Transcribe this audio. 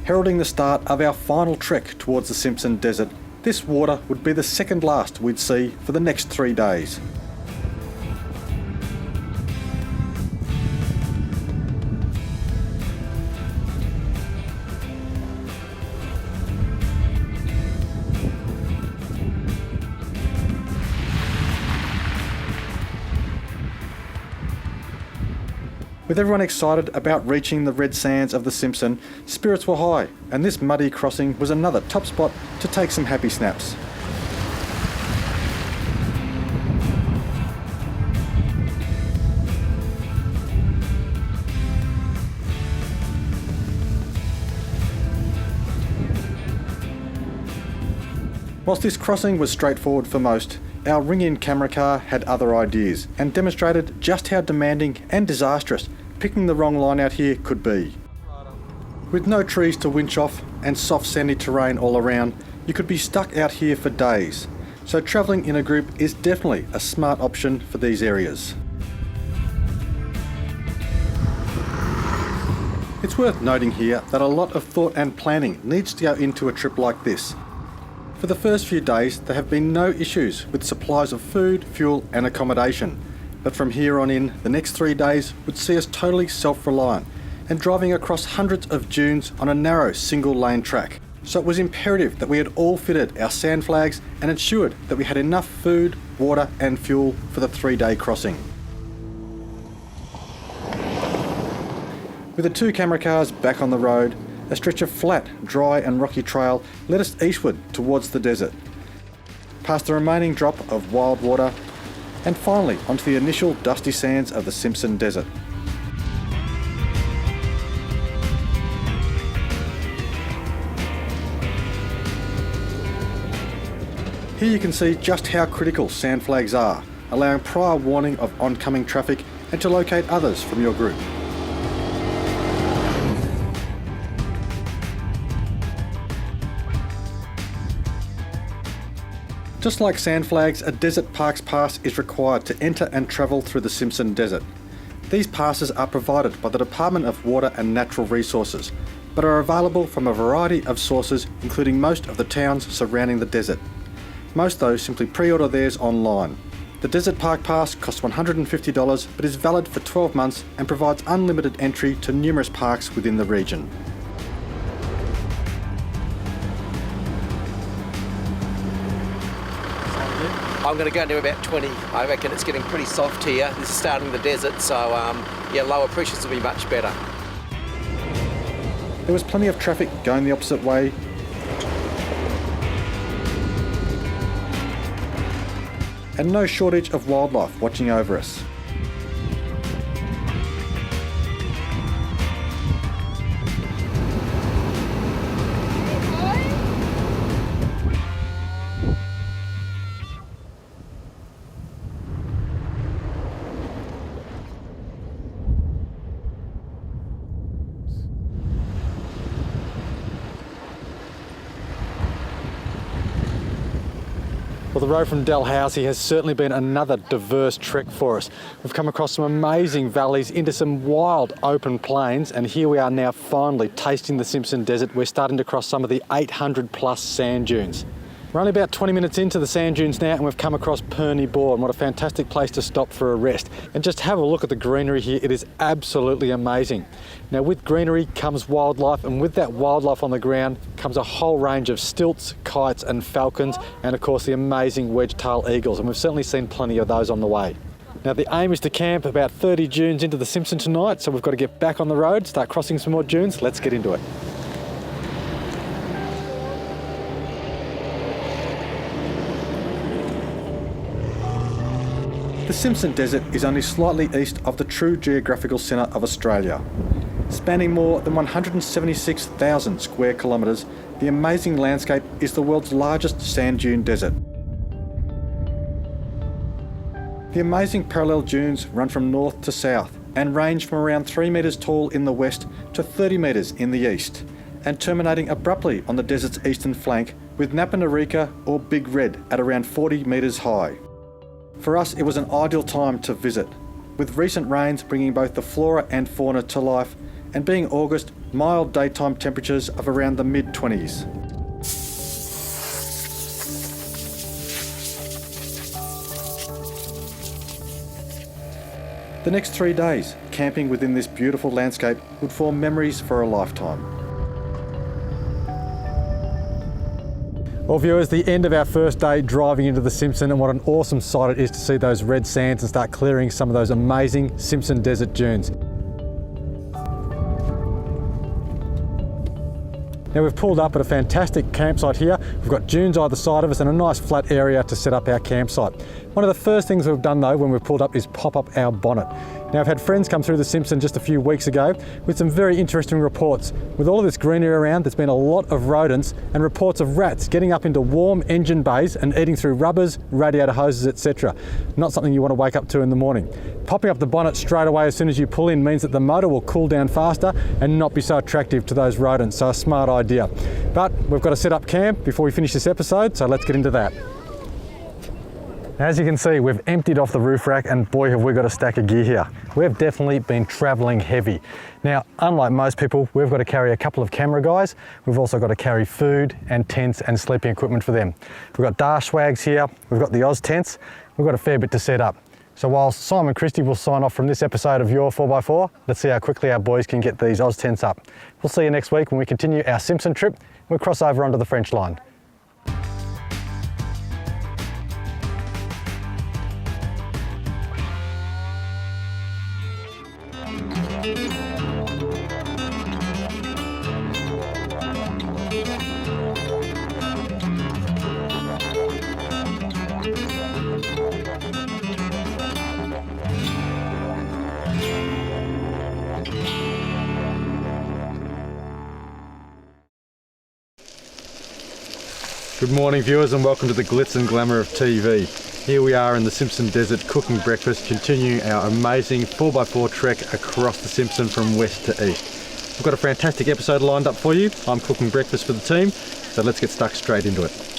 heralding the start of our final trek towards the Simpson Desert. This water would be the second last we'd see for the next 3 days. With everyone excited about reaching the red sands of the Simpson, spirits were high, and this muddy crossing was another top spot to take some happy snaps. Whilst this crossing was straightforward for most, our ring-in camera car had other ideas and demonstrated just how demanding and disastrous picking the wrong line out here could be. With no trees to winch off and soft sandy terrain all around, you could be stuck out here for days, so travelling in a group is definitely a smart option for these areas. It's worth noting here that a lot of thought and planning needs to go into a trip like this. For the first few days, there have been no issues with supplies of food, fuel and accommodation. But from here on in, the next 3 days would see us totally self-reliant and driving across hundreds of dunes on a narrow single-lane track. So it was imperative that we had all fitted our sand flags and ensured that we had enough food, water and fuel for the 3-day crossing. With the 2 camera cars back on the road, a stretch of flat, dry and rocky trail led us eastward towards the desert, past the remaining drop of wild water, and finally onto the initial dusty sands of the Simpson Desert. Here you can see just how critical sand flags are, allowing prior warning of oncoming traffic and to locate others from your group. Just like sand flags, a Desert Parks Pass is required to enter and travel through the Simpson Desert. These passes are provided by the Department of Water and Natural Resources, but are available from a variety of sources, including most of the towns surrounding the desert. Most though simply pre-order theirs online. The Desert Park Pass costs $150 but is valid for 12 months and provides unlimited entry to numerous parks within the region. I'm going to go into about 20. I reckon it's getting pretty soft here. This is starting the desert, so yeah, lower pressures will be much better. There was plenty of traffic going the opposite way, and no shortage of wildlife watching over us. Well, the road from Dalhousie has certainly been another diverse trek for us. We've come across some amazing valleys into some wild open plains, and here we are now finally tasting the Simpson Desert. We're starting to cross some of the 800 plus sand dunes. We're only about 20 minutes into the sand dunes now, and we've come across Perny Bore, and what a fantastic place to stop for a rest. And just have a look at the greenery here. It is absolutely amazing. Now with greenery comes wildlife, and with that wildlife on the ground comes a whole range of stilts, kites and falcons, and of course the amazing wedge-tailed eagles, and we've certainly seen plenty of those on the way. Now the aim is to camp about 30 dunes into the Simpson tonight, so we've got to get back on the road, start crossing some more dunes. Let's get into it. The Simpson Desert is only slightly east of the true geographical centre of Australia. Spanning more than 176,000 square kilometres, the amazing landscape is the world's largest sand dune desert. The amazing parallel dunes run from north to south and range from around 3 metres tall in the west to 30 metres in the east, and terminating abruptly on the desert's eastern flank with Napanarika or Big Red at around 40 metres high. For us, it was an ideal time to visit, with recent rains bringing both the flora and fauna to life, and being August, Mild daytime temperatures of around the mid-20s. The next 3 days, camping within this beautiful landscape would form memories for a lifetime. Well viewers, the end of our first day driving into the Simpson, and what an awesome sight it is to see those red sands and start clearing some of those amazing Simpson desert dunes. Now we've pulled up at a fantastic campsite here. We've got dunes either side of us and a nice flat area to set up our campsite. One of the first things we've done though when we've pulled up is pop up our bonnet. Now I've had friends come through the Simpson just a few weeks ago with some very interesting reports. With all of this greenery around, there's been a lot of rodents and reports of rats getting up into warm engine bays and eating through rubbers, radiator hoses, etc. Not something you want to wake up to in the morning. Popping up the bonnet straight away as soon as you pull in means that the motor will cool down faster and not be so attractive to those rodents, so a smart idea. But we've got to set up camp before we finish this episode, so let's get into that. As you can see, we've emptied off the roof rack and boy have we got a stack of gear here. We've definitely been travelling heavy. Now, unlike most people, we've got to carry a couple of camera guys. We've also got to carry food and tents and sleeping equipment for them. We've got Dash swags here, we've got the Oz tents, we've got a fair bit to set up. So while Simon Christie will sign off from this episode of Your 4x4, let's see how quickly our boys can get these Oz tents up. We'll see you next week when we continue our Simpson trip. We'll cross over onto the French line. Good morning viewers and welcome to the glitz and glamour of TV. Here we are in the Simpson Desert cooking breakfast, continuing our amazing 4x4 trek across the Simpson from west to east. We've got a fantastic episode lined up for you. I'm cooking breakfast for the team, so let's get stuck straight into it.